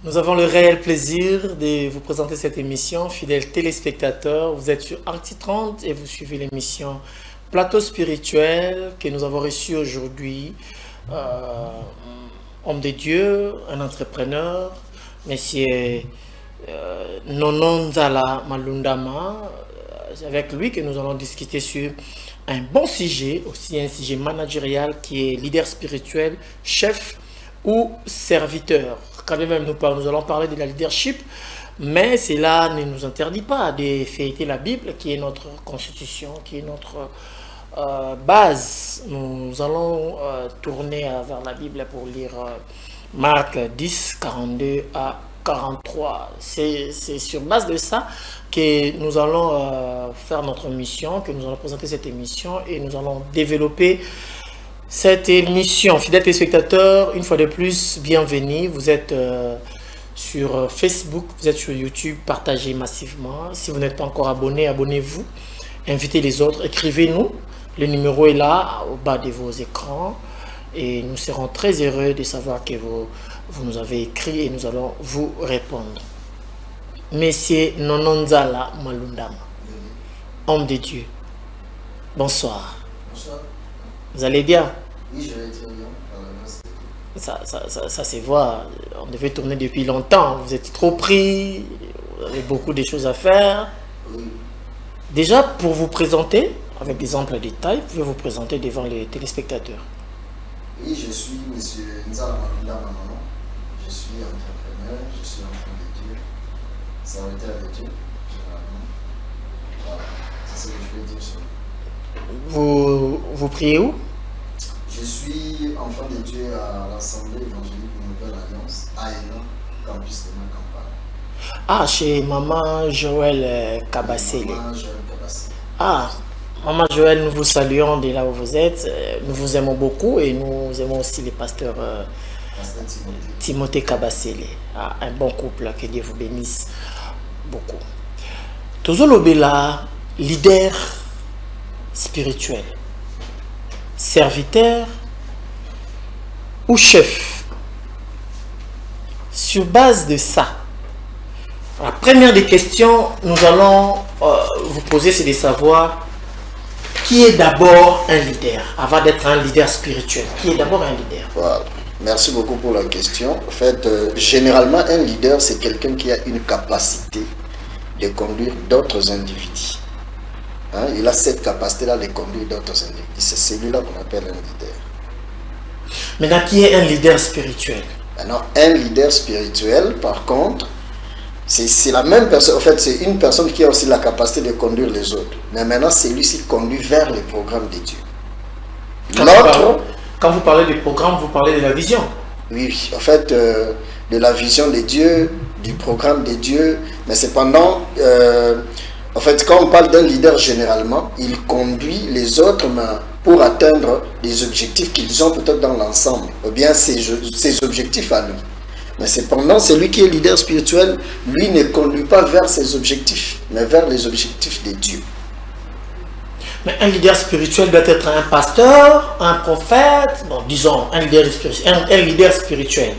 Nous avons le réel plaisir de vous présenter cette émission, fidèles téléspectateurs. Vous êtes sur Arti 30 et vous suivez l'émission Plateau spirituel que nous avons reçu aujourd'hui. Homme de Dieu, un entrepreneur, Monsieur Nononzala Malundama. C'est avec lui que nous allons discuter sur un bon sujet, aussi un sujet managérial qui est leader spirituel, chef ou serviteur. Quand même nous allons parler de la leadership, mais cela ne nous interdit pas de fêter la Bible, qui est notre constitution, qui est notre base. Nous allons tourner vers la Bible pour lire Marc 10, 42 à 43. C'est sur base de ça que nous allons faire notre mission, que nous allons présenter cette émission et nous allons développer cette émission. Fidèles téléspectateurs, une fois de plus, bienvenue. Vous êtes sur Facebook, vous êtes sur YouTube, partagez massivement. Si vous n'êtes pas encore abonné, abonnez-vous. Invitez les autres, écrivez-nous. Le numéro est là, au bas de vos écrans. Et nous serons très heureux de savoir que vous nous avez écrit et nous allons vous répondre. Monsieur Nononzala Malundama, homme de Dieu, bonsoir. Bonsoir. Vous allez bien? Oui, je vais très bien. Ça se voit, on devait tourner depuis longtemps. Vous êtes trop pris, vous avez beaucoup de choses à faire. Oui. Déjà, pour vous présenter, avec des amples détails, vous pouvez vous présenter devant les téléspectateurs. Oui, je suis M. Nzala Malundama. Je suis entrepreneur, je suis enfant de Dieu, serviteur de Dieu, généralement. Voilà, c'est ce que je peux dire sur moi. Vous priez où? Je suis enfant de Dieu à l'Assemblée évangélique Nouvelle Alliance, à Hénin, campus de ma campagne. Ah, chez Maman Joël Kabassele. Maman Joël Kabassele. Ah, Maman Joël, nous vous saluons de là où vous êtes. Nous vous aimons beaucoup et nous aimons aussi les pasteurs Pasteur Timothée Kabassele. Ah, un bon couple, que Dieu vous bénisse beaucoup. Tozolobela, leader spirituel, serviteur ou chef. Sur base de ça, la première des questions nous allons vous poser, c'est de savoir qui est d'abord un leader, avant d'être un leader spirituel. Qui est d'abord un leader? Voilà. Merci beaucoup pour la question. En fait, généralement, un leader, c'est quelqu'un qui a une capacité de conduire d'autres individus. Hein? Il a cette capacité-là de conduire d'autres individus. C'est celui-là qu'on appelle un leader. Maintenant, qui est un leader spirituel? Maintenant, un leader spirituel, par contre, c'est la même personne. En fait, c'est une personne qui a aussi la capacité de conduire les autres. Mais maintenant, celui-ci conduit vers le programme de Dieu. Quand vous parlez du programme, vous parlez de la vision. Oui, en fait, de la vision de Dieu, du programme de Dieu. Mais cependant, en fait, quand on parle d'un leader, généralement, il conduit les autres pour atteindre des objectifs qu'ils ont peut-être dans l'ensemble, ou bien ses objectifs à lui. Mais cependant, celui qui est leader spirituel, lui ne conduit pas vers ses objectifs, mais vers les objectifs de Dieu. Mais un leader spirituel doit être un pasteur, un prophète, bon, disons, un leader spirituel.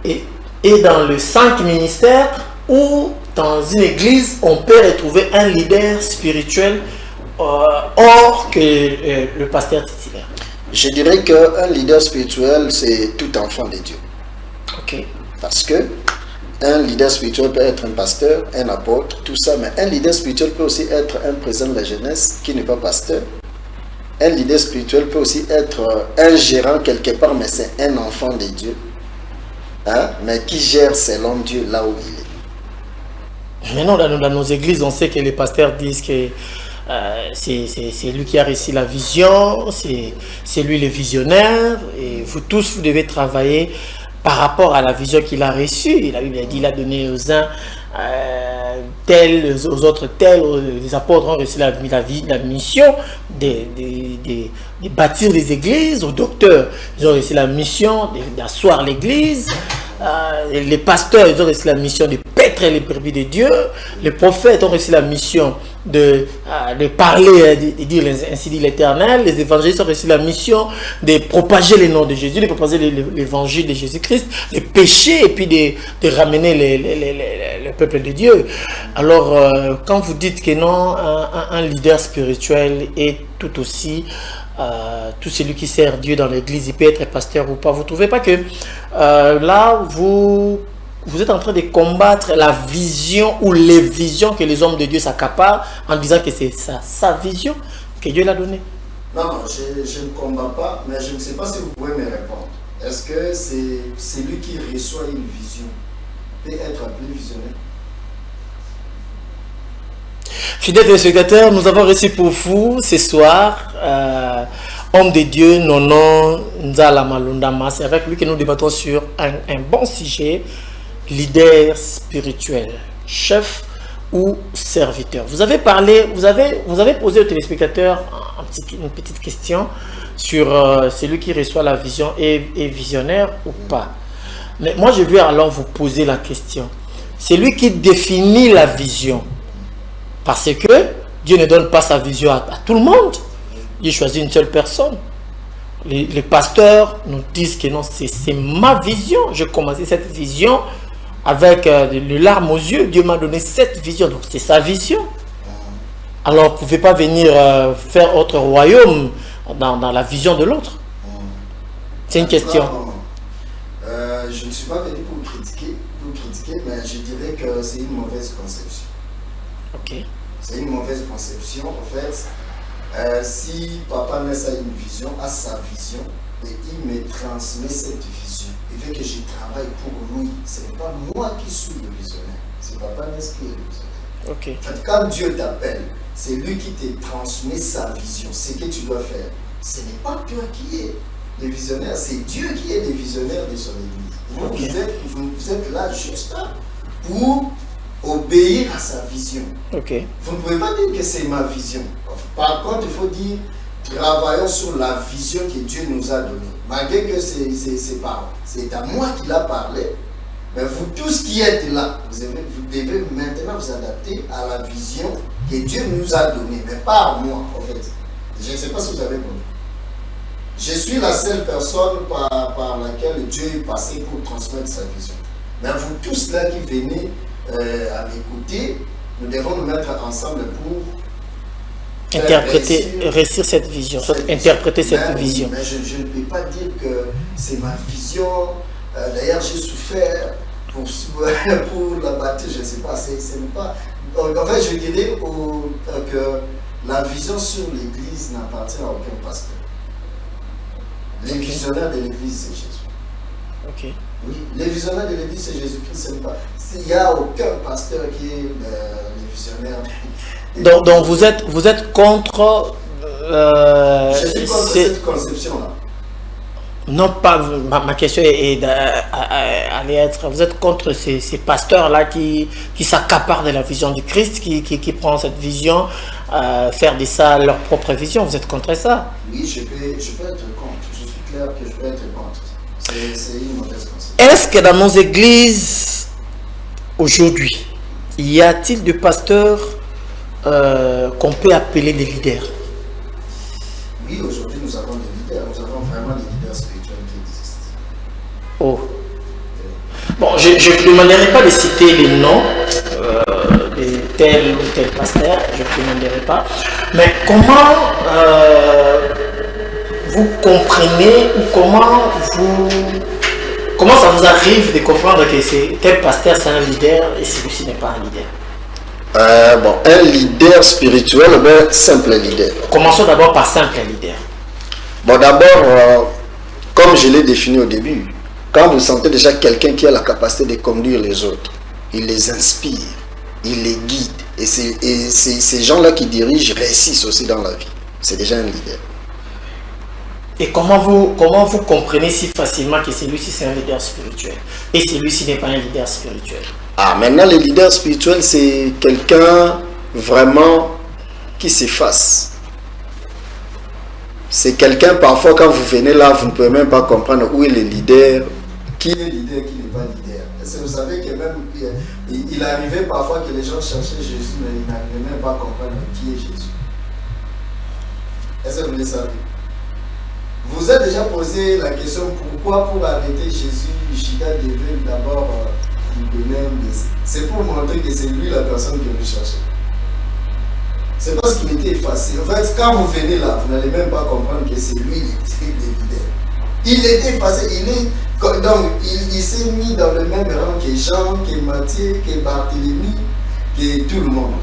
Oui. Et dans les 5 ministères ou dans une église, on peut retrouver un leader spirituel hors que le pasteur titulaire. Je dirais qu'un leader spirituel, c'est tout enfant de Dieu. Ok. Parce que un leader spirituel peut être un pasteur, un apôtre, tout ça, mais un leader spirituel peut aussi être un président de la jeunesse qui n'est pas pasteur. Un leader spirituel peut aussi être un gérant quelque part, mais c'est un enfant de Dieu, hein, mais qui gère selon Dieu là où il est. Maintenant, dans nos églises, on sait que les pasteurs disent que c'est lui qui a réussi la vision, c'est lui le visionnaire, et vous tous, vous devez travailler par rapport à la vision qu'il a reçue. La Bible a dit, il a donné aux uns tel, aux autres tel. Les apôtres ont reçu la mission de bâtir des églises. Aux docteurs, ils ont reçu la mission d'asseoir l'église. Les pasteurs, ils ont reçu la mission de paître connaître les brebis de Dieu. Les prophètes ont reçu la mission de parler, de dire ainsi dit l'Éternel. Les évangélistes ont reçu la mission de propager le nom de Jésus, de propager l'évangile de Jésus-Christ, de pécher et puis de ramener le peuple de Dieu. Alors, quand vous dites que non, un leader spirituel est tout aussi... tout celui qui sert Dieu dans l'église, il peut être pasteur ou pas. Vous ne trouvez pas que là, vous êtes en train de combattre la vision ou les visions que les hommes de Dieu s'accaparent en disant que c'est sa vision que Dieu l'a donnée? Non, je ne combats pas, mais je ne sais pas si vous pouvez me répondre. Est-ce que c'est celui qui reçoit une vision peut être appelé visionnaire? Fidèles téléspectateurs, nous avons reçu pour vous ce soir homme de Dieu, Nono Nzala Malundama. C'est avec lui que nous débattons sur un bon sujet, leader spirituel, chef ou serviteur. Vous avez parlé, vous avez posé aux téléspectateurs une petite question sur celui qui reçoit la vision est visionnaire ou pas. Mais moi, je vais alors vous poser la question. Celui qui définit la vision, parce que Dieu ne donne pas sa vision à tout le monde. Il choisit une seule personne. Les pasteurs nous disent que non, c'est ma vision. J'ai commencé cette vision avec les larmes aux yeux. Dieu m'a donné cette vision. Donc c'est sa vision. Alors vous ne pouvez pas venir faire autre royaume dans la vision de l'autre. C'est une question. Je ne suis pas venu pour critiquer, mais je dirais que c'est une mauvaise conception. Ok. C'est une mauvaise conception. En fait, si papa Ness a une vision, a sa vision, et il me transmet cette vision, il veut que je travaille pour lui. Ce n'est pas moi qui suis le visionnaire, c'est papa Ness qui est le visionnaire. Ok. En fait, quand Dieu t'appelle, c'est lui qui te transmet sa vision, ce que tu dois faire. Ce n'est pas toi qui es le visionnaire, c'est Dieu qui est le visionnaire de son église. Vous, okay. vous êtes là juste pour obéir à sa vision. Okay. Vous ne pouvez pas dire que c'est ma vision. Par contre, il faut dire, travaillons sur la vision que Dieu nous a donnée. Malgré que c'est à moi qu'il a parlé, mais vous tous qui êtes là, vous devez maintenant vous adapter à la vision que Dieu nous a donnée, mais pas à moi, en fait. Je ne sais pas si vous avez compris. Je suis la seule personne par laquelle Dieu est passé pour transmettre sa vision. Mais vous tous là qui venez à m'écouter, nous devons nous mettre ensemble pour réussir cette vision, interpréter cette vision. Mais je ne peux pas dire que c'est ma vision. D'ailleurs, j'ai souffert pour la bâtir, je ne sais pas. Pas. En fait, je dirais que la vision sur l'Église n'appartient à aucun pasteur. Les visionnaires de l'Église, c'est Jésus. Ok. Oui, les visionnaires de l'Église, c'est Jésus-Christ. Il n'y a aucun pasteur qui est le visionnaire. Donc vous êtes contre... je suis contre cette conception-là. Non, pas... Ma question allait être... Vous êtes contre ces pasteurs-là qui s'accaparent de la vision du Christ, qui prennent cette vision, faire de ça leur propre vision. Vous êtes contre ça? Oui, je peux être contre. Je suis clair que je peux être contre. C'est une mauvaise conception. Est-ce que dans nos églises, aujourd'hui, y a-t-il des pasteurs qu'on peut appeler des leaders? Oui, aujourd'hui nous avons des leaders. Nous avons vraiment des leaders spirituels qui existent. Oh. Bon, je ne vous demanderai pas de citer les noms de tel ou tel pasteur, je ne vous demanderai pas. Mais comment vous comprenez ou comment ça vous arrive de comprendre que tel pasteur c'est un leader et celui-ci n'est pas un leader? Bon, un leader spirituel, simple leader. Commençons d'abord par simple leader. Bon, d'abord, comme je l'ai défini au début, quand vous sentez déjà quelqu'un qui a la capacité de conduire les autres, il les inspire, il les guide. Et ces gens-là qui dirigent réussissent aussi dans la vie. C'est déjà un leader. Et comment vous comprenez si facilement que celui-ci c'est un leader spirituel et celui-ci n'est pas un leader spirituel? Ah, maintenant le leader spirituel c'est quelqu'un vraiment qui s'efface. C'est quelqu'un parfois quand vous venez là, vous ne pouvez même pas comprendre où est le leader, qui est leader, qui n'est pas leader. Vous savez que même il arrivait parfois que les gens cherchaient Jésus, mais ils n'arrivaient même pas à comprendre qui est Jésus. Est-ce que vous le savez? Vous avez déjà posé la question pourquoi pour arrêter Jésus, Judas devait d'abord lui donner un baiser. C'est pour montrer que c'est lui la personne que vous cherchez. C'est parce qu'il était effacé. En fait, quand vous venez là, vous n'allez même pas comprendre que c'est lui le leader. Il était effacé, donc il s'est mis dans le même rang que Jean, que Matthieu, que Barthélemy, que tout le monde.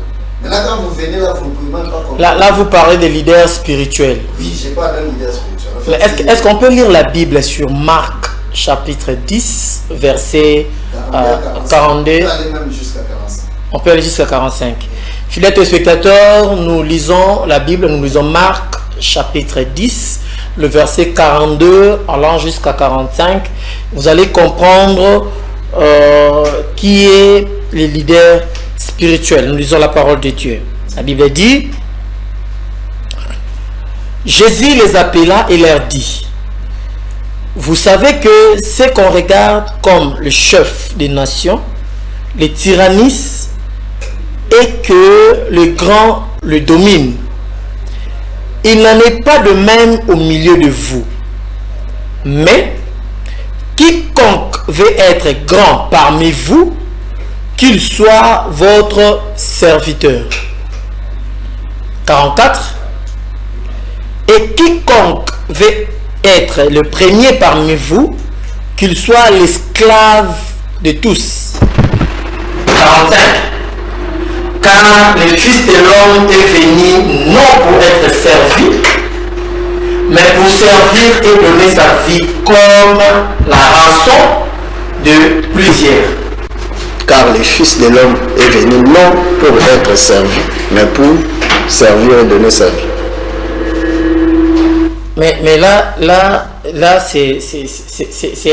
Maintenant, quand vous venez là, vous ne pouvez même pas comprendre. Là, vous parlez des leaders spirituels. Oui, je parle d'un leader spirituel. En fait, est-ce qu'on peut lire la Bible sur Marc, chapitre 10, verset 42? On peut aller même jusqu'à 45. On peut aller jusqu'à 45. Fidèles téléspectateurs, nous lisons la Bible, nous lisons Marc, chapitre 10, le verset 42 allant jusqu'à 45. Vous allez comprendre qui est le leader spirituel. Nous lisons la parole de Dieu. La Bible dit: Jésus les appela et leur dit: vous savez que ce qu'on regarde comme le chef des nations les tyrannise et que le grand le domine. Il n'en est pas de même au milieu de vous. Mais quiconque veut être grand parmi vous, qu'il soit votre serviteur. 44. Et quiconque veut être le premier parmi vous, qu'il soit l'esclave de tous. 45. Car le Fils de l'homme est venu non pour être servi, mais pour servir et donner sa vie comme la rançon de plusieurs. Car le Fils de l'homme est venu non pour être servi, mais pour servir et donner sa vie. Mais là c'est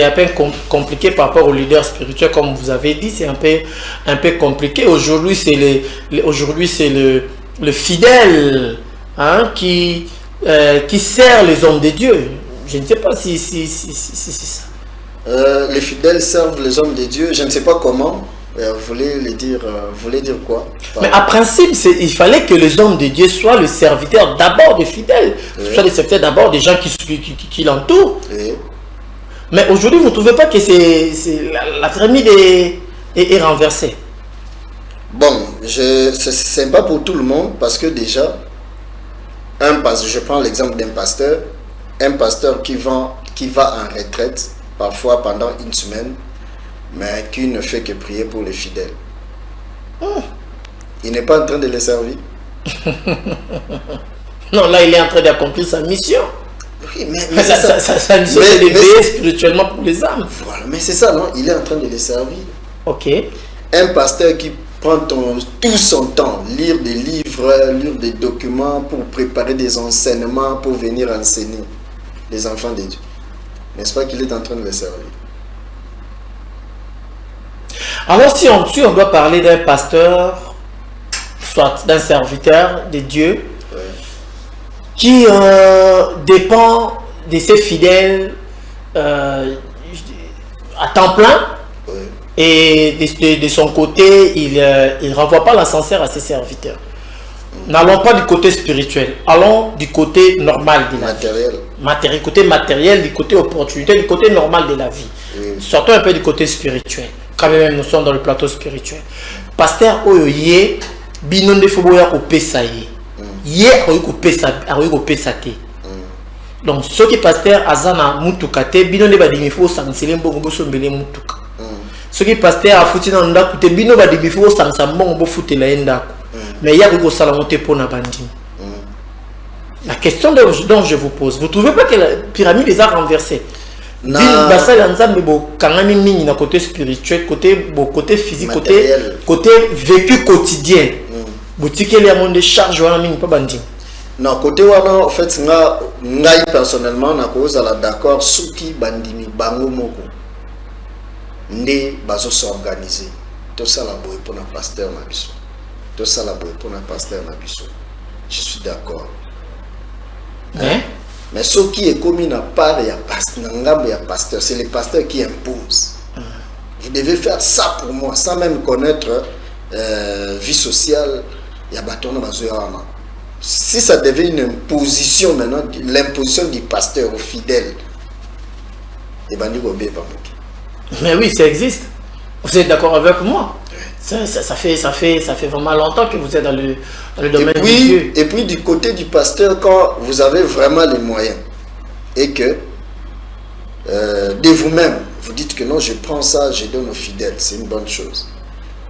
un peu compliqué par rapport au leader spirituel, comme vous avez dit, c'est un peu compliqué. Aujourd'hui, c'est le fidèle, hein, qui sert les hommes de Dieu. Je ne sais pas si c'est ça. Les fidèles servent les hommes de Dieu, je ne sais pas comment. Vous voulez dire quoi? Mais en principe, il fallait que les hommes de Dieu soient le serviteur d'abord des fidèles, soient le serviteur d'abord des gens qui l'entourent. Mais aujourd'hui, vous ne trouvez pas que la pyramide est renversée? Bon, c'est pas pour tout le monde, parce que déjà, je prends l'exemple d'un pasteur, qui va en retraite, parfois pendant une semaine, mais qui ne fait que prier pour les fidèles. Il n'est pas en train de les servir. Non, là, il est en train d'accomplir sa mission. Oui, mais sa mission, c'est de veiller spirituellement pour les âmes. Voilà, mais c'est ça, non? Il est en train de les servir. Ok. Un pasteur qui prend tout son temps, lire des livres, lire des documents pour préparer des enseignements, pour venir enseigner les enfants de Dieu. N'est-ce pas qu'il est en train de les servir? Alors si on doit parler d'un pasteur, soit d'un serviteur de Dieu, qui dépend de ses fidèles à temps plein, et de son côté, il ne renvoie pas l'ascenseur à ses serviteurs. N'allons pas du côté spirituel, allons du côté normal de la vie. Côté matériel, du côté opportunité, du côté normal de la vie. Sortons un peu du côté spirituel. Quand même, nous sommes dans le plateau spirituel. Pasteur Oyoye, binonde foboya ko pesa ye. Ye akoki ko pesa te. Donc ce qui pasteur azana mutuka te, binonde badimi fo sansele mbongo bo sombele mutuka. Ce qui pasteur afuti na ndaku te, bino badimi fo sansa mbongo bo futela ndako. Mais ya ko sala monte pona bandimi. La question dont je vous pose, vous ne trouvez pas que la pyramide les a renversés? Côté spirituel, côté physique, côté vécu quotidien. Non, côté wana, en fait, ngai personnellement, na cause la d'accord, souki bandimi bango moko. Ndé bazo s'organiser. Tout ça la boye pour un pasteur na biso. Tout ça la boye pour un pasteur na biso. Je suis d'accord. Mais ce qui est commis n'a pas de pasteur, c'est les pasteurs qui imposent. vous devez faire ça pour moi, sans même connaître vie sociale. Il y a bâton dans ma. Si ça devient une imposition maintenant, l'imposition du pasteur aux fidèles, et ben mais oui, ça existe. Vous êtes d'accord avec moi? Ça fait vraiment longtemps que vous êtes dans le domaine de Dieu. Et puis du côté du pasteur, quand vous avez vraiment les moyens et que de vous-même, vous dites que non, je prends ça, je donne aux fidèles, c'est une bonne chose.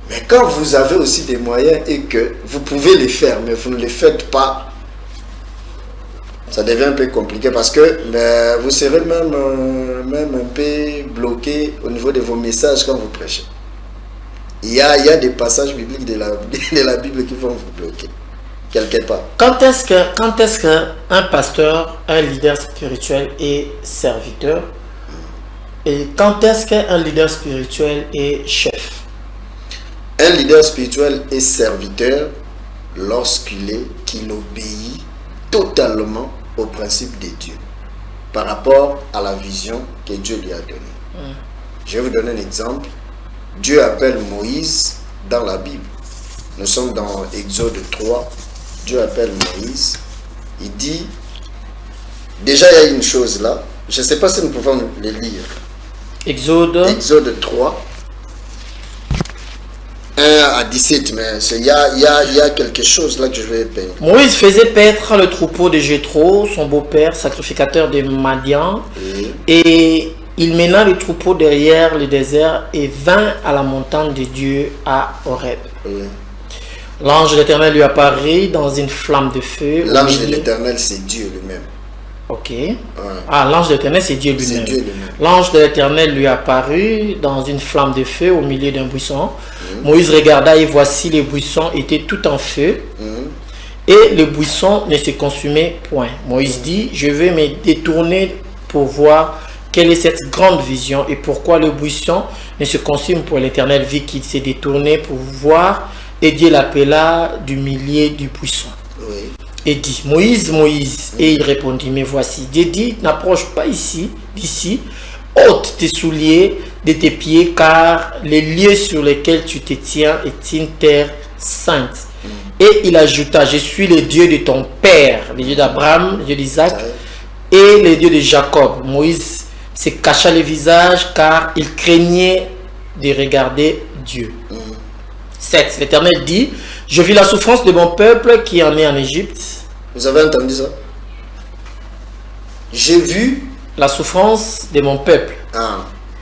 Mais quand vous avez aussi des moyens et que vous pouvez les faire, mais vous ne les faites pas, ça devient un peu compliqué parce que vous serez même un peu bloqué au niveau de vos messages quand vous prêchez. Il y a des passages bibliques de la Bible qui vont vous bloquer, quelque part. Quand est-ce qu'un pasteur, un leader spirituel est serviteur? Et quand est-ce qu'un leader spirituel est chef? Un leader spirituel est serviteur lorsqu'il obéit totalement au principe de Dieu par rapport à la vision que Dieu lui a donnée. Je vais vous donner un exemple. Dieu appelle Moïse dans la Bible. Nous sommes dans Exode 3. Dieu appelle Moïse. Il dit, déjà il y a une chose là, je ne sais pas si nous pouvons le lire. Exode 3. 1 à 17, mais il y a quelque chose là que je vais peindre. Moïse faisait paître le troupeau de Jéthro, son beau-père, sacrificateur de Madian, et il mena le troupeau derrière le désert et vint à la montagne de Dieu à Horeb. L'ange de l'Éternel lui apparut dans une flamme de feu. L'ange de l'Éternel, c'est Dieu lui-même. Ok. Ah, l'ange de l'Éternel, c'est Dieu lui-même. L'ange de l'Éternel lui apparut dans une flamme de feu au milieu d'un buisson. Moïse regarda et voici les buissons étaient tout en feu et le buisson ne se consumait point. Moïse dit, je vais me détourner pour voir quelle est cette grande vision et pourquoi le buisson ne se consume point. L'Éternel vit qu'il s'est détourné pour voir et Dieu l'appela du milieu du buisson. Et dit, Moïse, Moïse. Et il répondit, mais voici. Dieu dit, n'approche pas d'ici, ôte tes souliers de tes pieds, car les lieux sur lesquels tu te tiens est une terre sainte. Et il ajouta, je suis le Dieu de ton père, le Dieu d'Abraham, le Dieu d'Isaac, et le Dieu de Jacob. Moïse se cacha le visage, car il craignait de regarder Dieu. 7. L'Éternel dit, je vis la souffrance de mon peuple qui en est en Égypte. Vous avez entendu ça? J'ai vu la souffrance de mon peuple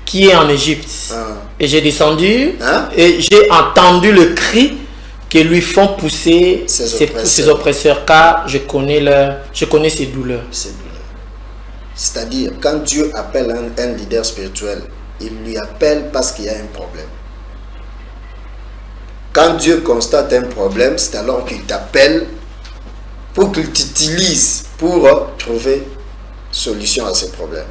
qui est en Égypte. Et j'ai descendu et j'ai entendu le cri que lui font pousser ses oppresseurs, car je connais ses douleurs. C'est-à-dire, quand Dieu appelle un leader spirituel, il lui appelle parce qu'il y a un problème. Quand Dieu constate un problème, c'est alors qu'il t'appelle pour qu'il t'utilise pour trouver solution à ce problème.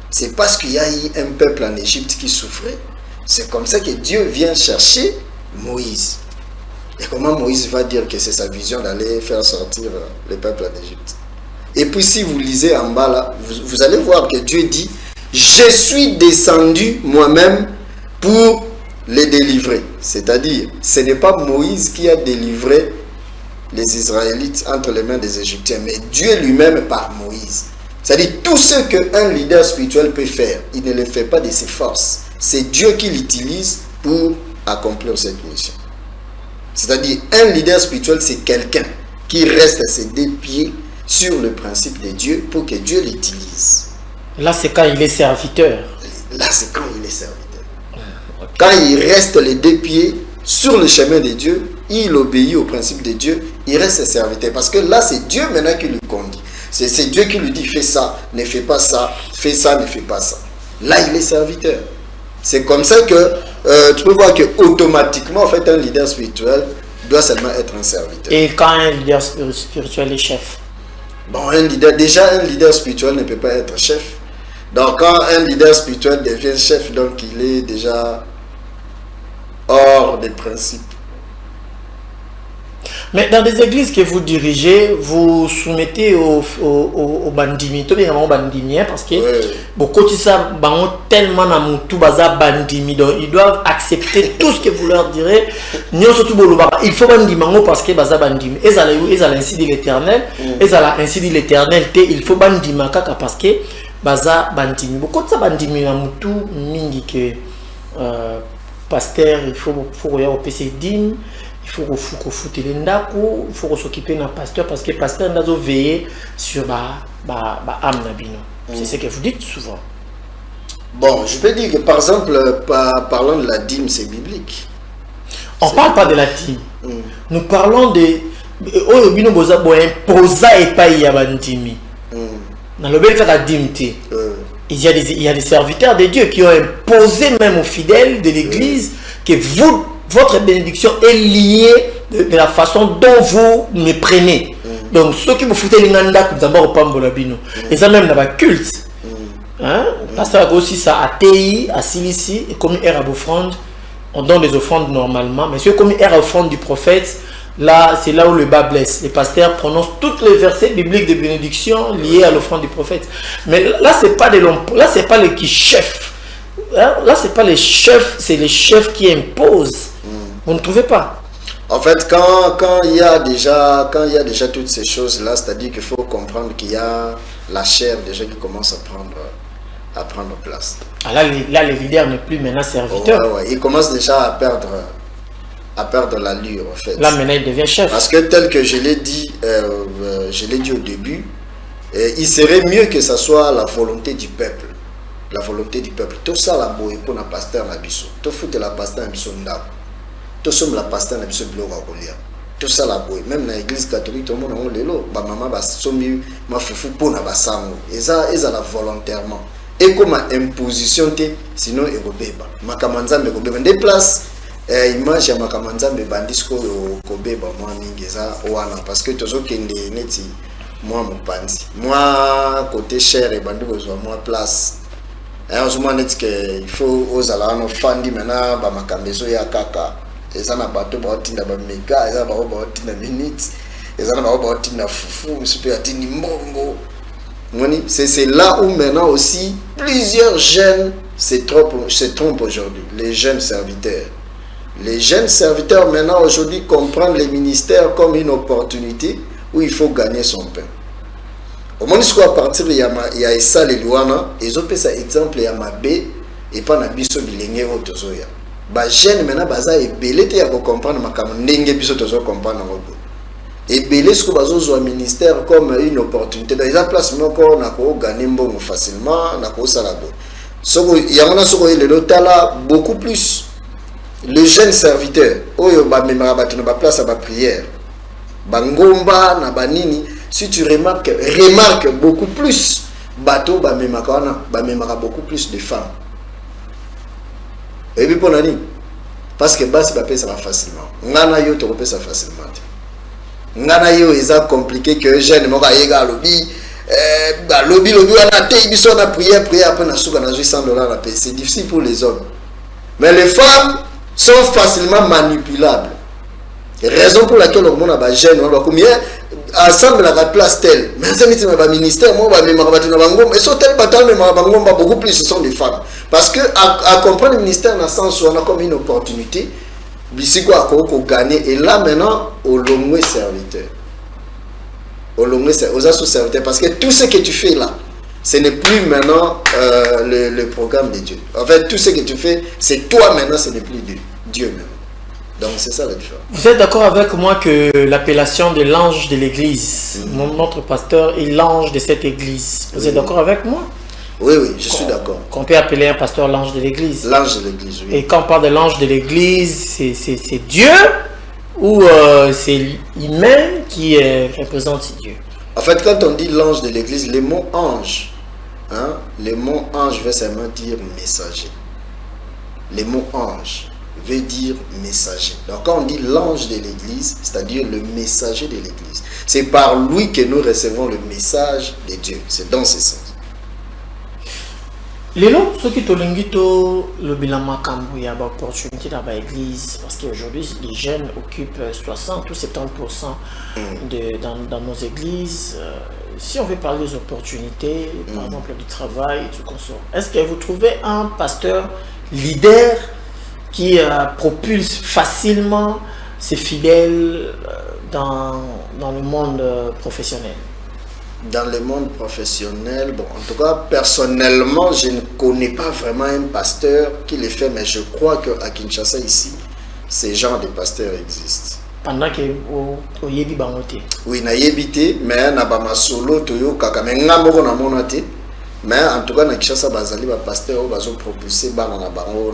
C'est parce qu'il y a eu un peuple en Égypte qui souffrait. C'est comme ça que Dieu vient chercher Moïse. Et comment Moïse va dire que c'est sa vision d'aller faire sortir le peuple en Égypte? Et puis si vous lisez en bas là, vous allez voir que Dieu dit, je suis descendu moi-même pour les délivrer. C'est-à-dire, ce n'est pas Moïse qui a délivré les Israélites entre les mains des Égyptiens, mais Dieu lui-même par Moïse. C'est-à-dire, tout ce qu'un leader spirituel peut faire, il ne le fait pas de ses forces. C'est Dieu qui l'utilise pour accomplir cette mission. C'est-à-dire, un leader spirituel, c'est quelqu'un qui reste à ses deux pieds sur le principe de Dieu pour que Dieu l'utilise. Là, c'est quand il est serviteur. Là, c'est quand il est serviteur. Quand il reste les deux pieds sur le chemin de Dieu, il obéit au principe de Dieu, il reste serviteur. Parce que là, c'est Dieu maintenant qui lui conduit. C'est Dieu qui lui dit, fais ça, ne fais pas ça, fais ça, ne fais pas ça. Là, il est serviteur. C'est comme ça que tu peux voir que automatiquement, en fait, un leader spirituel doit seulement être un serviteur. Et quand un leader spirituel est chef? Bon, un leader spirituel ne peut pas être chef. Donc, quand un leader spirituel devient chef, donc il est déjà hors des principes. Mais dans des églises que vous dirigez, vous soumettez au bandimi, tout bien au bandimi, parce que beaucoup de ça, tellement dans mon tout bazar bandimi, donc ils doivent accepter tout ce que vous leur direz. Il faut bandimi parce que bazar bandimi. Et ça ainsi dit l'Éternel, et ça ainsi dit l'Éternel, il faut bandimi parce que bazar bandimi. Beaucoup de ça bandimi dans mon tout mingi que pasteur, il faut au PC dîme. Il faut qu'on foute les ndako, il faut qu'on s'occupe d'un pasteur parce que le pasteur doit veiller sur âme nabino. C'est ce que vous dites souvent. Bon, je peux dire que par exemple, parlant de la dîme, c'est biblique. On ne parle pas de la dîme. Nous parlons de imposa et pas yabantimi. Dans le bel cas de la dîme, il y a des serviteurs de Dieu qui ont imposé même aux fidèles de l'église que votre bénédiction est liée de la façon dont vous me prenez. Donc, ceux qui vous foutez les nanda, vous avez pas bino. Et ça même dans le culte. Parce que aussi ça à TI, à Silici, et comme il y a offrande, on donne des offrandes normalement. Mais si comme il y a offrande du prophète, là, c'est là où le bas blesse. Les pasteurs prononcent tous les versets bibliques de bénédiction liés à l'offrande du prophète. Mais là, c'est pas des longs, là, c'est pas les qui chefs. Là, c'est pas les chefs, c'est les chefs qui imposent. Vous ne trouvez pas? En fait, quand il y a déjà toutes ces choses-là, c'est-à-dire qu'il faut comprendre qu'il y a la chair déjà qui commence à prendre place. Ah, là, le leader n'est plus maintenant serviteur. Ouais. Il commence déjà à perdre l'allure, en fait. Là, maintenant, il devient chef. Parce que tel que je l'ai dit au début, il serait mieux que ce soit la volonté du peuple. La volonté du peuple. Tout ça, la boue pour la pasteur na biso. Tout fout la pasteur na biso ndako. Tout ça, la pasteur na biso biloko à coller. Tout ça, la boue. Même dans l'église catholique, tout le monde a lelo. Ba maman ba sombi ma fufu pour na basango. Et ça la volontairement. Et comme imposition te, sinon il beba. Makamanza me beba. Des places. Image ya makamanza me bandisco ko beba moi ningeza wana parce que toujours kende neti moi mon pandi. Moi côté cher et bandu besoin moi place. Il faut aux alano fandi maintenant ba makambezo ya kaka eza na bato ba otinda ba mega eza ba otinda minutes eza na ba otinda fufu super atini mbongo. C'est là où maintenant aussi plusieurs jeunes se trompent aujourd'hui, les jeunes serviteurs. Les jeunes serviteurs maintenant aujourd'hui comprennent les ministères comme une opportunité où il faut gagner son pain. Au moins, à partir de Yaïsa Lelouana, ils ont fait ça exemple à Mabé et pas na biso bilenge otozoya. Ba jeune maintenant baza et belé te ya comprendre makam ndenge biso tozo comprendre ngobo. Et belé ce que bazo zo ministère comme une opportunité. Dans la place moko na ko gagner mbongo facilement, na ko sala bo. Soko yamana soko ile lotala beaucoup plus. Les jeunes serviteurs, oyo ba memara ba tuna ba place à ba prière. Bangomba na banini. Si tu remarques beaucoup plus, bateau ba memaka beaucoup plus de femmes. Et puis pour nani, parce que basi ba pesa facilement. Ngana yo to pesa facilement. Ngana yo eza compliqué que jeune moka yega lobby lobby wana te biso na prière après na souka na $100 la paix. C'est difficile pour les hommes. Mais les femmes sont facilement manipulables. Raison pour laquelle on a ba jeune on va combien ensemble la place telle mais ça n'est pas ministère moi va même rabattre na bango et so tel bataille même bango beaucoup plus ce sont des femmes parce que à comprendre le ministère dans le sens où on a comme une opportunité bisiko a ko gagner et là maintenant au long serviteur aux associés parce que tout ce que tu fais là ce n'est plus maintenant le programme de Dieu. En fait tout ce que tu fais c'est toi maintenant, ce n'est plus Dieu même. Donc c'est ça la différence. Vous êtes d'accord avec moi que l'appellation de l'ange de l'église, notre pasteur est l'ange de cette église. Vous êtes d'accord avec moi? Oui, je suis d'accord. Qu'on peut appeler un pasteur l'ange de l'église. L'ange de l'église, oui. Et quand on parle de l'ange de l'église, c'est Dieu ou c'est lui-même qui représente Dieu? En fait, quand on dit l'ange de l'église, le mot ange, le mot ange veut seulement dire messager. Le mot ange veut dire messager. Donc quand on dit l'ange de l'église, c'est-à-dire le messager de l'église, c'est par lui que nous recevons le message de Dieu. C'est dans ce sens. Lelo, ceux qui t'olingito le bilan makambo, il y a une opportunité dans l'église parce qu'aujourd'hui les jeunes occupent 60 ou 70% dans nos églises. Si on veut parler des opportunités, par exemple du travail et tout consort, est-ce que vous trouvez un pasteur leader qui propulse facilement ses fidèles dans le monde professionnel? Dans le monde professionnel, bon, en tout cas, personnellement, je ne connais pas vraiment un pasteur qui le fait, mais je crois qu'à Kinshasa, ici, ces genres de pasteurs existent. Pendant que vous yebi bangote. Oui, na yebité, mais na ba masolo toyo kaka mais ngamoko na monate. Mais en tout cas, na Kinshasa bazali ba pasteur bazo propulser bana na bango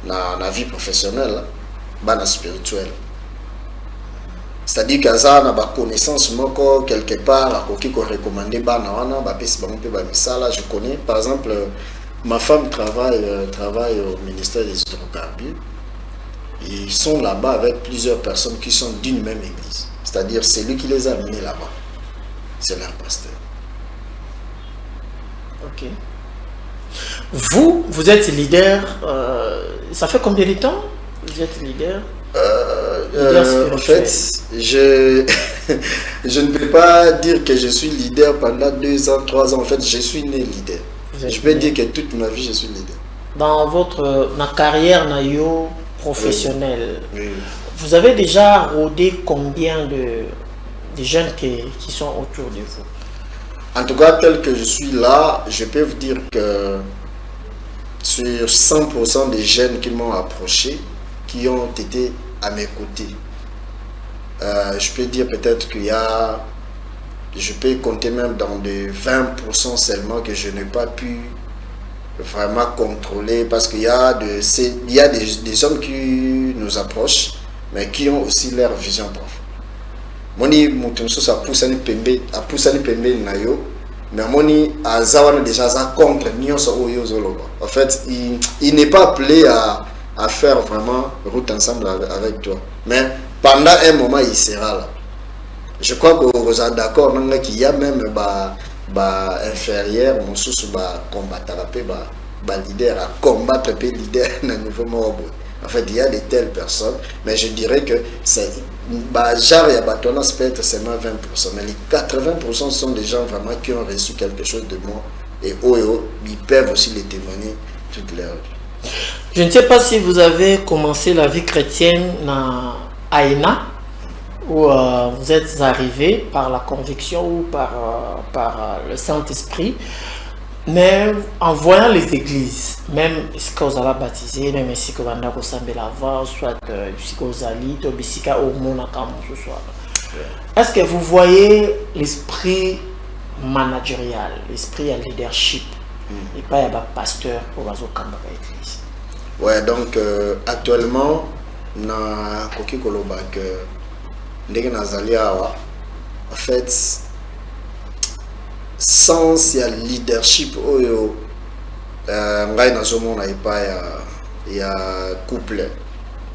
na vie professionnelle, bana spirituelle. C'est-à-dire qu'Aza n'a pas connaissance moko quelque part à qui recommander bana wana ba pesi bango pe ba misala. Je connais par exemple ma femme travaille au ministère des hydrocarbures. Ils sont là-bas avec plusieurs personnes qui sont d'une même église. C'est-à-dire c'est lui qui les a amenés là-bas. C'est leur pasteur. Ok. Vous êtes leader. Ça fait combien de temps vous êtes leader? En fait, je ne peux pas dire que je suis leader pendant 2 ans, 3 ans. En fait, je suis né leader. Je peux dire que toute ma vie, je suis leader. Dans votre carrière professionnelle, oui. Vous avez déjà rodé combien de jeunes qui sont autour de vous? En tout cas, tel que je suis là, je peux vous dire que sur 100% des jeunes qui m'ont approché, qui ont été à mes côtés, je peux dire peut-être qu'il y a, je peux compter même dans des 20% seulement que je n'ai pas pu vraiment contrôler, parce qu'il y a des hommes qui nous approchent, mais qui ont aussi leur vision profonde. Moni mutumso sa poussani pembe na yo, mais moni azawana déjà ça contre nyonso oyo zoloba. En fait, il n'est pas appelé à faire vraiment route ensemble avec toi. Mais pendant un moment, il sera là. Je crois que vous êtes d'accord qu'il y a même inférieur, mon sous combattre leader à combattre le leader dans le nouveau monde. En fait, il y a de telles personnes, mais je dirais que c'est genre il y a peut-être seulement 20%, mais les 80% sont des gens vraiment qui ont reçu quelque chose de moi et eux, ils peuvent aussi les témoigner toute leur vie. Je ne sais pas si vous avez commencé la vie chrétienne à ENA, où vous êtes arrivé par la conviction ou par le Saint-Esprit, mais en voyant les églises, même ce que vous avez baptisé, même si vous avez ressemblé la voix, soit si vous avez bisika au monde ce soir. Est-ce que vous voyez l'esprit managérial, l'esprit à leadership, et pas un pasteur pour vous l'église? Ouais, donc actuellement, na koki koloba que ndenge nazali awa, en fait, sans il y a leadership oyo ngai nazomona epa ya couple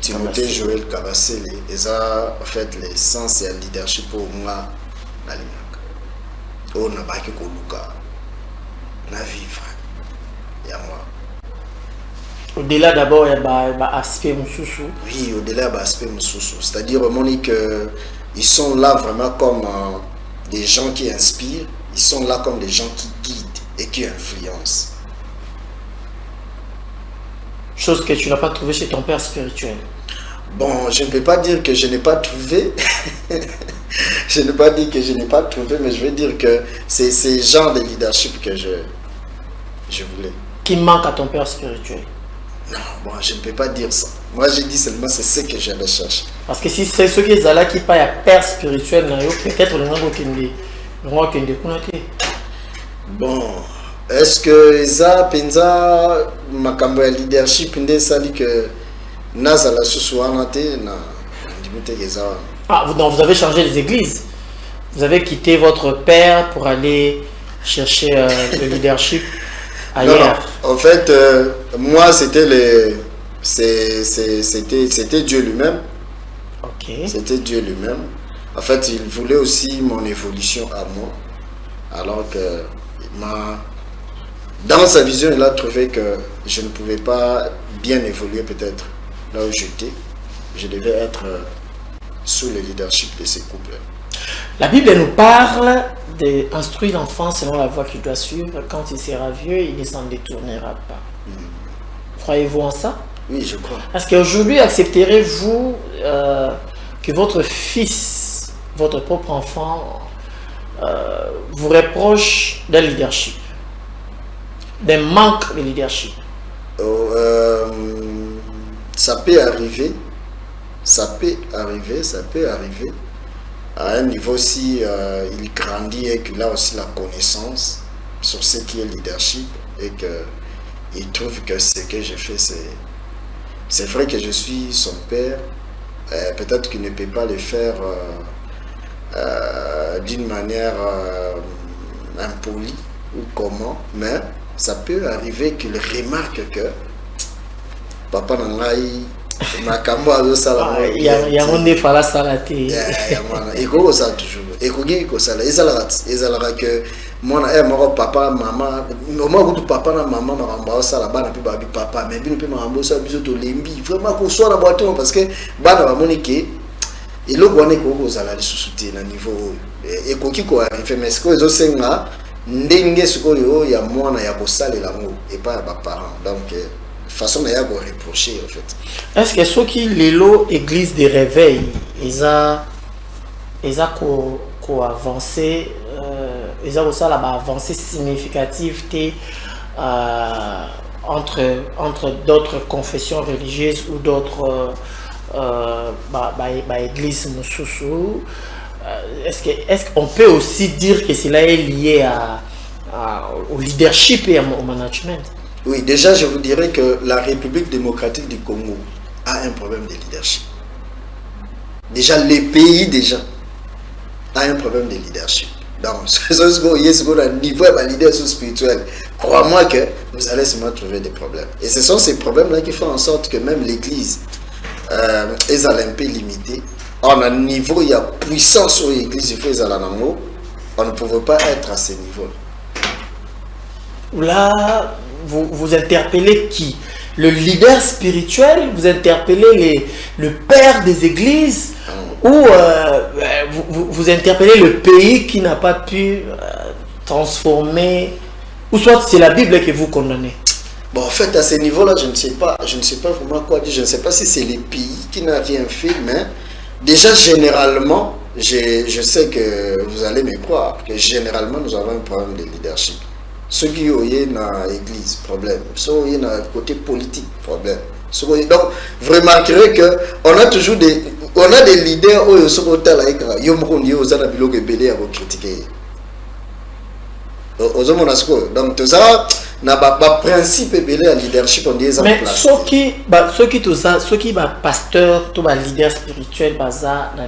Timothée Joël Kabasele eza en fait l'essence ya leadership oyo nga nalingaka oyo nabaki koluka na vivre ya moi. Au-delà d'abord, il y a l'aspect Moussoussou. Oui, au-delà de l'aspect Moussoussou. C'est-à-dire, Monique, ils sont là vraiment comme des gens qui inspirent. Ils sont là comme des gens qui guident et qui influencent. Chose que tu n'as pas trouvé chez ton père spirituel. Bon, je ne peux pas dire que je n'ai pas trouvé. Je ne peux pas dire que je n'ai pas trouvé, mais je veux dire que c'est ce genre de leadership que je voulais. Qui manque à ton père spirituel? Non, bon, je ne peux pas dire ça. Moi, je dis seulement c'est ce que je recherche. Parce que si c'est ceux qui sont là qui parlent à père spirituel, peut-être le nombre qui bon, est-ce que ça penza makambo ya leadership nde sali que nazala susuana te na ndimite keza. Ah, vous avez changé les églises. Vous avez quitté votre père pour aller chercher le leadership ailleurs. Non, en fait, moi c'était Dieu lui-même. Ok. C'était Dieu lui-même. En fait, il voulait aussi mon évolution à moi. Alors que il m'a Dans sa vision, il a trouvé que je ne pouvais pas bien évoluer peut-être là où j'étais. Je devais être sous le leadership de ces couples. La Bible nous parle d'instruire l'enfant selon la voie qu'il doit suivre. Quand il sera vieux, il ne s'en détournera pas. Croyez-vous en ça? Oui, je crois. Parce qu'aujourd'hui, accepterez-vous que votre fils, votre propre enfant, vous reproche d'un leadership, d'un manque de leadership? Ça peut arriver. Ça peut arriver. À un niveau si il grandit et qu'il a aussi la connaissance sur ce qui est leadership et qu'il trouve que ce que je fais, c'est vrai que je suis son père. Peut-être qu'il ne peut pas le faire d'une manière impolie ou comment, mais ça peut arriver qu'il remarque que papa Nangaï makambo azosala yango fala salate eko ça toujours ekoki ko sala ezalaka que mwana moko papa mama moko papa na mama makambo osala bana pe babi papa mais bino pe makambo osala biso to lembi vraiment ko soit na boîte parce que bana ba monike eloko wana ko sala lisusu te na niveau ekoki ko arriver mais ko ezosenga ndenge sikoyo ya mwana ya kosalela ngo et pas ba parents donc façon de reprocher en fait. Est-ce que ceux qui l'élo église de réveil, ils ont avancé, ils ont aussi la avancée significative entre d'autres confessions religieuses ou d'autres églises mususu. Est-ce qu'on peut aussi dire que cela est lié au leadership et au management? Oui, déjà, je vous dirais que la République démocratique du Congo a un problème de leadership. Déjà, les pays a un problème de leadership. Donc, ce niveau de leadership spirituel, crois-moi que vous allez sûrement trouver des problèmes. Et ce sont ces problèmes-là qui font en sorte que même l'Église est un peu limitée. On a un niveau, il y a puissance sur l'Église, il faut les on ne pouvait pas être à ce niveau-là. Là, vous interpellez qui? Le leader spirituel? Vous interpellez le père des églises? Ou vous interpellez le pays qui n'a pas pu transformer? Ou soit c'est la Bible que vous condamnez? Bon, en fait, à ce niveau-là, je ne sais pas vraiment quoi dire. Je ne sais pas si c'est les pays qui n'ont rien fait, mais déjà, généralement, je sais que vous allez me croire, que généralement, nous avons un problème de leadership. Ceux qui ont dans l'église, problème. Ceux qui ont dans le côté politique, problème. Donc, vous remarquerez qu'on a toujours des leaders qui sont au tel écran. Ils ont critiqué. Donc, tout ça, n'a pas principe de leadership on dit en mais place. ceux qui pasteur, tout leader spirituel, dans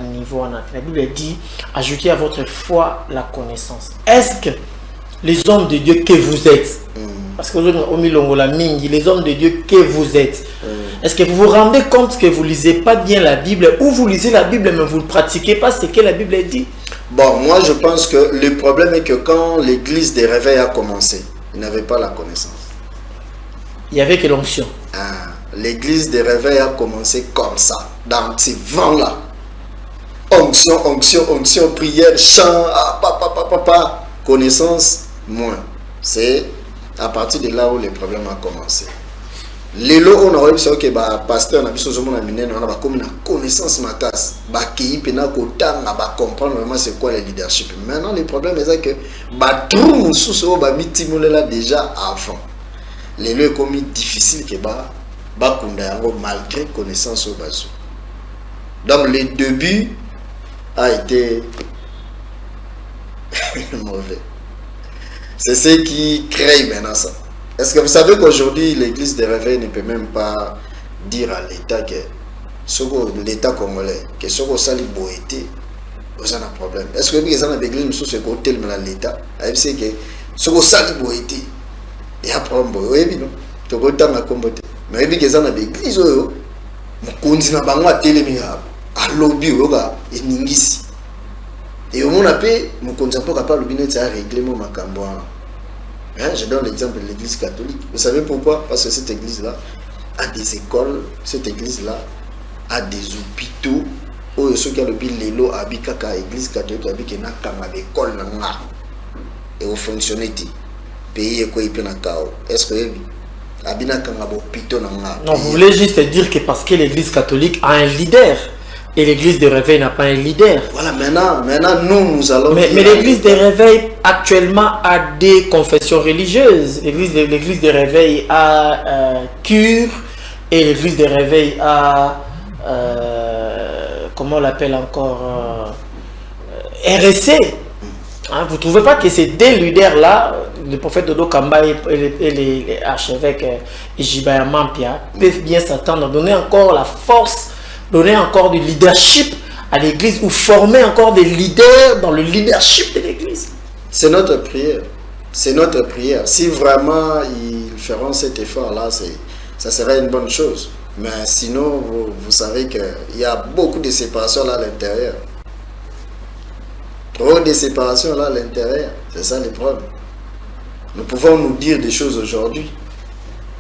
le niveau, la Bible dit, ajoutez à votre foi la connaissance. Est-ce que les hommes de Dieu que vous êtes, parce que les hommes de Dieu que vous êtes, est-ce que vous vous rendez compte que vous ne lisez pas bien la Bible, ou vous lisez la Bible mais vous ne pratiquez pas ce que la Bible dit? Bon, moi je pense que le problème est que quand l'église des réveils a commencé, il n'avait pas la connaissance. Il n'y avait que l'onction. L'église des réveils a commencé comme ça, dans ces vents-là. Onction, prière, chant, connaissance, moins. C'est à partir de là où le problème a commencé. Les lots, on aurait dit que pasteur n'a pas comme une connaissance matas, qui pena comprendre vraiment c'est quoi le leadership. Maintenant, le problème est que tout sous là déjà avant. Les lots est comme difficile que malgré connaissance au bazou. Donc le début a été mauvais. C'est ce qui crée maintenant ça. Est-ce que vous savez qu'aujourd'hui l'église des réveils ne peut même pas dire à l'État que l'État congolais que ce que ça les boité, vous avez un problème. Est-ce que vous avez l'église nous ce côté de l'État, c'est que ce que ça les boité, il y a un problème. Oui, non. Tu peux t'en accommoder. Mais il y a l'église où on continue à bango à téléméa à lobby où et ningisi. Et au monde appelé, mon continue pas capable de bien régler mon macambo. Hein, je donne l'exemple de l'église catholique. Vous savez pourquoi? Parce que cette église-là a des écoles, cette église-là a des hôpitaux. Où ceux qui ont le l'élo habitaka église catholique habite na kama école na et au fonctionner pays et quoi il peut na kao. Est-ce que abina kama hôpitaux na non, vous voulez juste dire que parce que l'église catholique a un leader et l'église de réveil n'a pas un leader. Voilà, maintenant nous allons. Mais l'église de réveil actuellement a des confessions religieuses. L'église de réveil a cure et l'église de réveil a comment on l'appelle encore RSC. Hein, vous ne trouvez pas que ces deux leaders-là, le prophète Dodo Kamba et les archevêques Ijibaya Mampia, peuvent bien s'attendre à donner encore la force, donner encore du leadership à l'église ou former encore des leaders dans le leadership de l'église? C'est notre prière. C'est notre prière. Si vraiment ils feront cet effort-là, ça serait une bonne chose. Mais sinon, vous savez qu'il y a beaucoup de séparations là à l'intérieur. Trop de séparations là à l'intérieur. C'est ça le problème. Nous pouvons nous dire des choses aujourd'hui.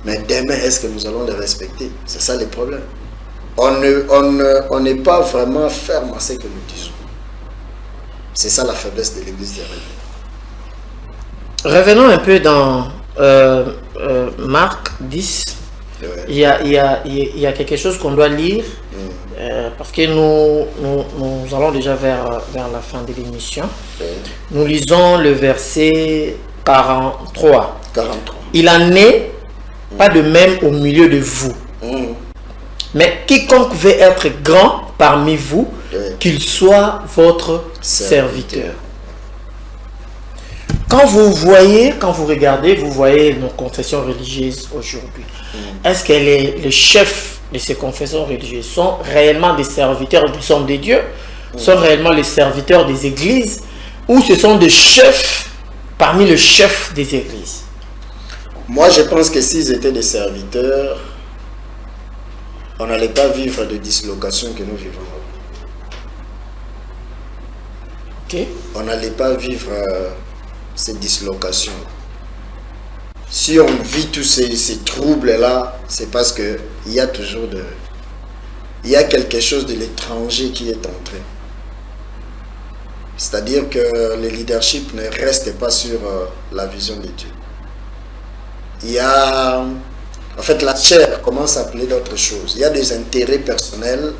Mais demain, est-ce que nous allons les respecter? C'est ça le problème. On n'est pas vraiment ferme à ce que nous disons. C'est ça la faiblesse de l'église des Réveils. Revenons un peu dans Marc 10. Ouais. Il y a quelque chose qu'on doit lire parce que nous allons déjà vers la fin de l'émission. Nous lisons le verset 43. 43. Il en est pas de même au milieu de vous. Mais quiconque veut être grand parmi vous, qu'il soit votre serviteur. Quand vous regardez, vous voyez nos confessions religieuses aujourd'hui. Est-ce que les chefs de ces confessions religieuses sont réellement des serviteurs du sang de Dieu, sont réellement les serviteurs des églises, ou ce sont des chefs parmi les chefs des églises? Moi, je pense que s'ils étaient des serviteurs, on n'allait pas vivre de dislocation que nous vivons. Okay. On n'allait pas vivre ces dislocations. Si on vit tous ces troubles-là, c'est parce qu'il y a toujours il y a quelque chose de l'étranger qui est entré. C'est-à-dire que le leadership ne reste pas sur la vision de Dieu. Il y a... En fait, la chair commence à appeler d'autres choses. Il y a des intérêts personnels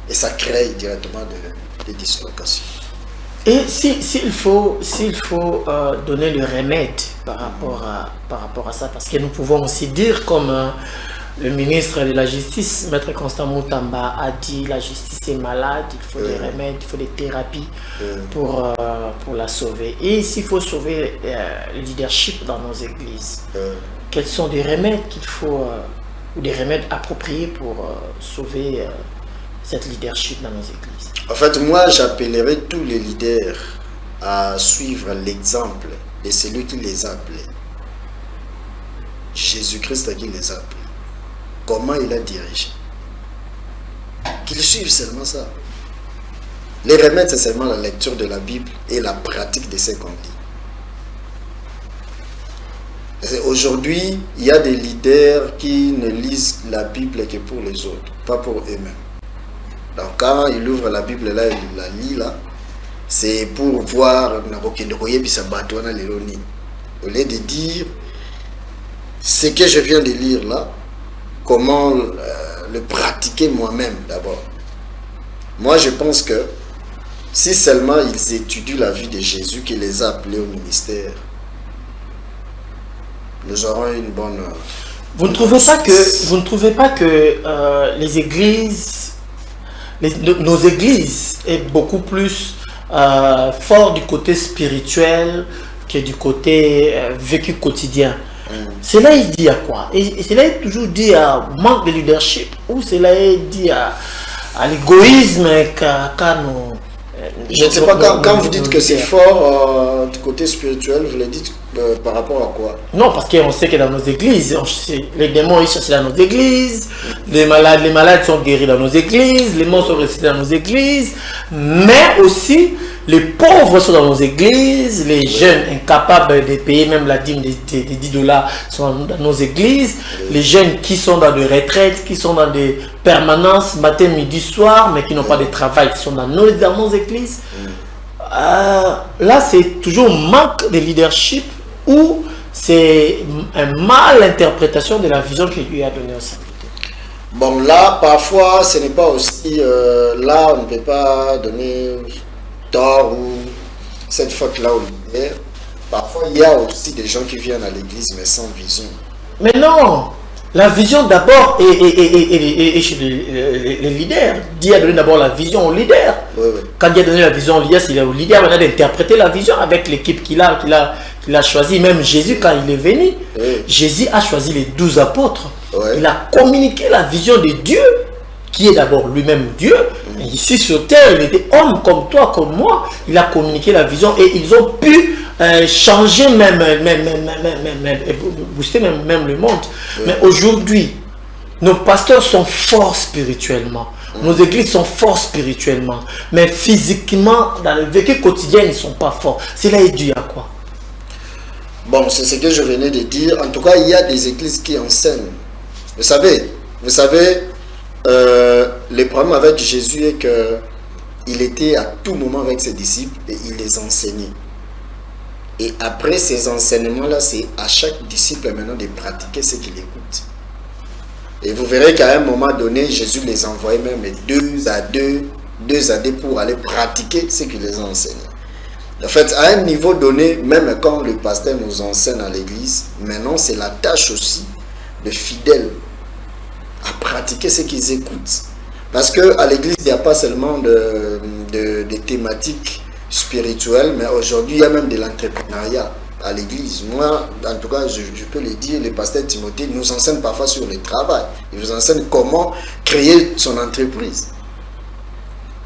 et ça crée directement des dislocations. Et s'il faut donner le remède par rapport à ça, parce que nous pouvons aussi dire comme le ministre de la Justice, Maître Constant Moutamba, a dit la justice est malade, il faut des remèdes, il faut des thérapies pour la sauver. Et s'il faut sauver le leadership dans nos églises, quels sont des remèdes qu'il faut, ou des remèdes appropriés pour sauver cette leadership dans nos églises? En fait, moi, j'appellerai tous les leaders à suivre l'exemple de celui qui les a appelés. Jésus-Christ qui les a appelés. Comment il a dirigé. Qu'ils suivent seulement ça. Les remèdes, c'est seulement la lecture de la Bible et la pratique de ce qu'on dit. Aujourd'hui, il y a des leaders qui ne lisent la Bible que pour les autres, pas pour eux-mêmes. Donc quand il ouvre la Bible là, il la lit là, c'est pour voir au lieu de dire ce que je viens de lire là, comment le pratiquer moi-même d'abord. Moi je pense que si seulement ils étudient la vie de Jésus qui les a appelés au ministère, nous aurons une bonne... Vous ne trouvez pas que les églises, nos églises est beaucoup plus fort du côté spirituel que du côté vécu quotidien? Cela est dit à quoi? Et cela est toujours dit à manque de leadership, ou cela est dit à l'égoïsme qu'a nos... Je ne sais pas, quand vous dites que c'est fort du côté spirituel, vous le dites par rapport à quoi? Non, parce qu'on sait que dans nos églises, les démons ils cherchent dans nos églises, les malades sont guéris dans nos églises, les morts sont ressuscités dans nos églises, mais aussi les pauvres sont dans nos églises, les jeunes incapables de payer même la dîme des 10 dollars sont dans nos églises, les jeunes qui sont dans des retraites, qui sont dans des permanences matin, midi, soir, mais qui n'ont pas de travail, qui sont dans nos églises. Là, c'est toujours manque de leadership ou c'est une mal interprétation de la vision que Dieu a donnée au serviteur. Bon, là, parfois, ce n'est pas aussi... là, on ne peut pas donner tort ou cette faute-là au leader. Parfois, il y a aussi des gens qui viennent à l'église, mais sans vision. Mais non, la vision d'abord est chez les leaders. Dieu a donné d'abord la vision au leader. Oui, oui. Quand Dieu a donné la vision au leader, c'est au leader maintenant d'interpréter la vision avec l'équipe qu'il a choisi. Même Jésus, quand il est venu, Oui. Jésus a choisi les 12 apôtres. Ouais. Il a communiqué la vision de Dieu, qui est d'abord lui-même Dieu. Et ici sur terre, il était homme comme toi, comme moi. Il a communiqué la vision et ils ont pu changer booster même le monde. Oui. Mais aujourd'hui, nos pasteurs sont forts spirituellement. Nos églises sont forts spirituellement. Mais physiquement, dans le vécu quotidien, ils ne sont pas forts. Cela est dû à quoi? Bon, c'est ce que je venais de dire. En tout cas, il y a des églises qui enseignent. Vous savez, le problème avec Jésus est que il était à tout moment avec ses disciples et il les enseignait. Et après ces enseignements-là, c'est à chaque disciple maintenant de pratiquer ce qu'il écoute. Et vous verrez qu'à un moment donné, Jésus les envoyait même deux à deux pour aller pratiquer ce qu'il les a enseigné. En fait, à un niveau donné, même quand le pasteur nous enseigne à l'église, maintenant c'est la tâche aussi de fidèles à pratiquer ce qu'ils écoutent. Parce qu'à l'église, il n'y a pas seulement de thématiques spirituelles, mais aujourd'hui, il y a même de l'entrepreneuriat à l'église. Moi, en tout cas, je peux le dire, le pasteur Timothée nous enseigne parfois sur le travail. Il nous enseigne comment créer son entreprise.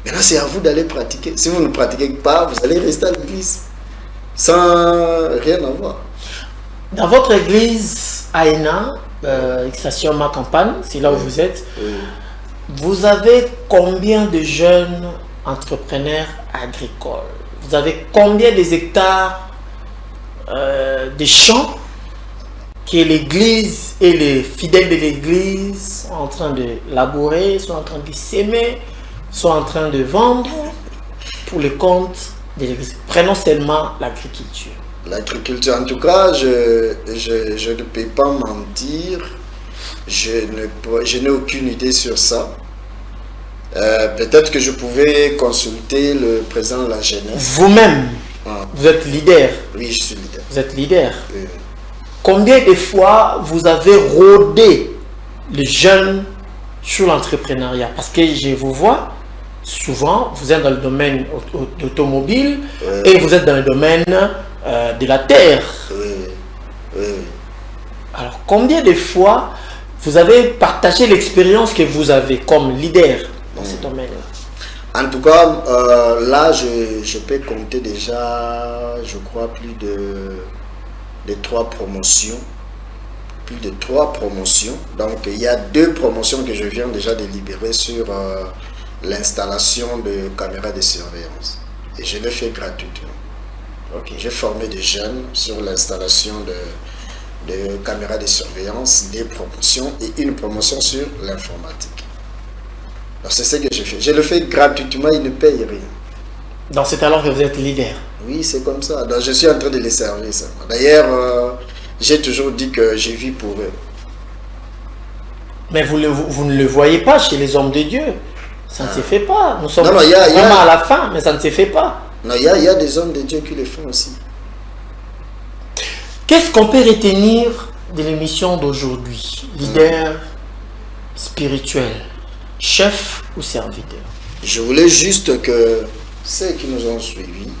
Maintenant, c'est à vous d'aller pratiquer. Si vous ne pratiquez pas, vous allez rester à l'église sans rien avoir. Dans votre église, Aena, station Ma Campagne, c'est là où vous êtes, vous avez combien de jeunes entrepreneurs agricoles? Vous avez combien d'hectares de champs que l'église et les fidèles de l'église sont en train de labourer, sont en train de s'aimer, sont en train de vendre pour le compte de l'église? Prenons seulement l'agriculture. L'agriculture, en tout cas, je ne peux pas mentir, je n'ai aucune idée sur ça. Peut-être que je pouvais consulter le président de la jeunesse. Vous-même, vous êtes leader. Oui, je suis leader. Vous êtes leader. Oui. Combien de fois vous avez rôdé les jeunes sur l'entrepreneuriat? Parce que je vous vois, souvent, vous êtes dans le domaine automobile et vous êtes dans le domaine de la terre. Oui. Alors, combien de fois vous avez partagé l'expérience que vous avez comme leader dans ce domaine-là? En tout cas, là, je peux compter déjà, je crois, plus de 3 promotions. Plus de 3 promotions. Donc, il y a 2 promotions que je viens déjà de libérer sur l'installation de caméras de surveillance. Et je l'ai fait gratuitement. Okay. J'ai formé des jeunes sur l'installation de caméras de surveillance, des promotions et une promotion sur l'informatique. Alors c'est ce que j'ai fait. Je le fais gratuitement, ils ne payent rien. Donc c'est alors que vous êtes leader? Oui, c'est comme ça. Donc je suis en train de les servir. D'ailleurs, j'ai toujours dit que je vis pour eux. Mais vous ne le voyez pas chez les hommes de Dieu. Ça ne se fait pas. Nous sommes y a vraiment à la fin, mais ça ne se fait pas. Non, il y a des hommes de Dieu qui le font aussi. Qu'est-ce qu'on peut retenir de l'émission d'aujourd'hui? Leader spirituel, chef ou serviteur? Je voulais juste que ceux qui nous ont suivis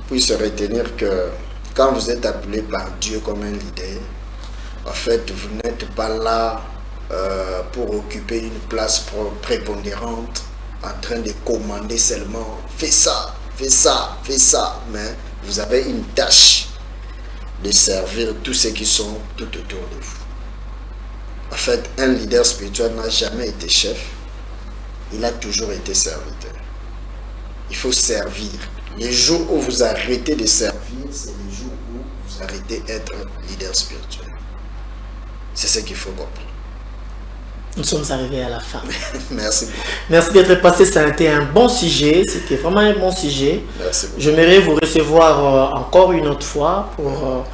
puissent retenir que quand vous êtes appelé par Dieu comme un leader, en fait, vous n'êtes pas là pour occuper une place prépondérante, en train de commander seulement « fais ça, fais ça, fais ça ». Mais vous avez une tâche de servir tous ceux qui sont tout autour de vous. En fait, un leader spirituel n'a jamais été chef, il a toujours été serviteur. Il faut servir Les jours où vous arrêtez de servir, c'est les jours où vous arrêtez d'être leader spirituel. C'est ce qu'il faut comprendre. Nous sommes arrivés à la fin. Merci beaucoup. Merci d'être passé, ça a été un bon sujet, c'était vraiment un bon sujet. Merci beaucoup. J'aimerais vous recevoir encore une autre fois pour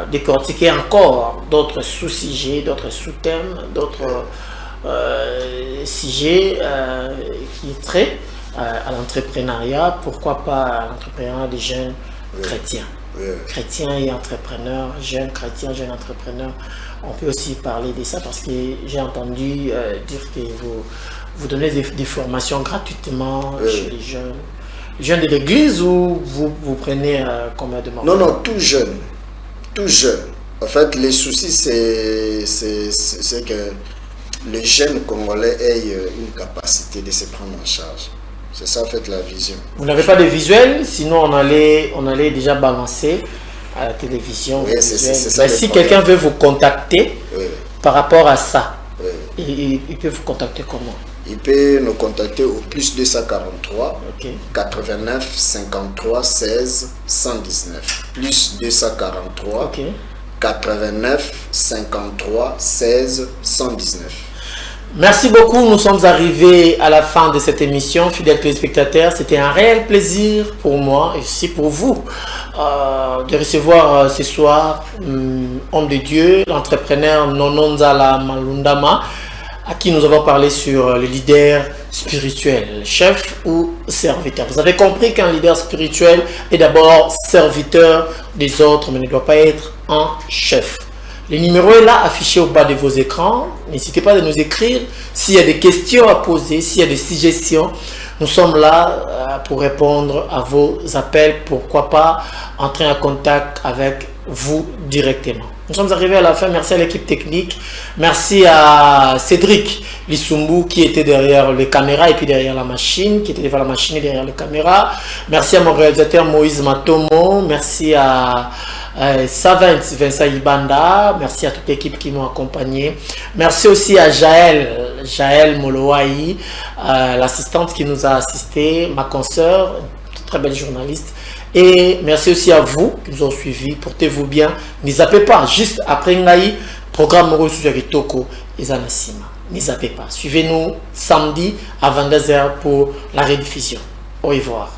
décortiquer encore d'autres sous-sujets, d'autres sous-thèmes, d'autres sujets qui traitent à l'entrepreneuriat, pourquoi pas à l'entrepreneuriat des jeunes chrétiens. Chrétiens et entrepreneurs, jeunes chrétiens, jeunes entrepreneurs. On peut aussi parler de ça parce que j'ai entendu dire que vous donnez des formations gratuitement chez les jeunes de l'église, ou vous prenez combien de membres? Non, tout jeune. Tout jeune. En fait, les soucis, c'est que les jeunes Congolais aient une capacité de se prendre en charge. C'est ça, en fait, la vision. Vous n'avez pas de visuel, sinon on allait déjà balancer à la télévision. Oui, c'est ça. Mais si quelqu'un veut vous contacter par rapport à ça, il peut vous contacter comment? Il peut nous contacter au plus 243 89 53 16 119. Plus 243 89 53 16 119. Merci beaucoup, nous sommes arrivés à la fin de cette émission, fidèles téléspectateurs. C'était un réel plaisir pour moi et aussi pour vous de recevoir ce soir homme de Dieu, l'entrepreneur Nononzala Malundama, à qui nous avons parlé sur le leader spirituel, chef ou serviteur. Vous avez compris qu'un leader spirituel est d'abord serviteur des autres, mais ne doit pas être un chef. Le numéro est là, affiché au bas de vos écrans. N'hésitez pas à nous écrire s'il y a des questions à poser, s'il y a des suggestions. Nous sommes là pour répondre à vos appels. Pourquoi pas entrer en contact avec vous directement. Nous sommes arrivés à la fin. Merci à l'équipe technique. Merci à Cédric Lissumbu qui était derrière les caméras et puis derrière la machine, qui était derrière la machine et derrière les caméras. Merci à mon réalisateur Moïse Matomo. Merci à Savant Vincent Ibanda. Merci à toute l'équipe qui m'ont accompagné. Merci aussi à Jaël Moloaï, l'assistante qui nous a assisté, ma consoeur, très belle journaliste. Et merci aussi à vous qui nous ont suivis. Portez-vous bien. Ne zappez pas. Juste après Ngaï, programme Moro Sujaritoko et Zanasima. Ne zappez pas. Suivez-nous samedi à 22h pour la rediffusion. Au revoir.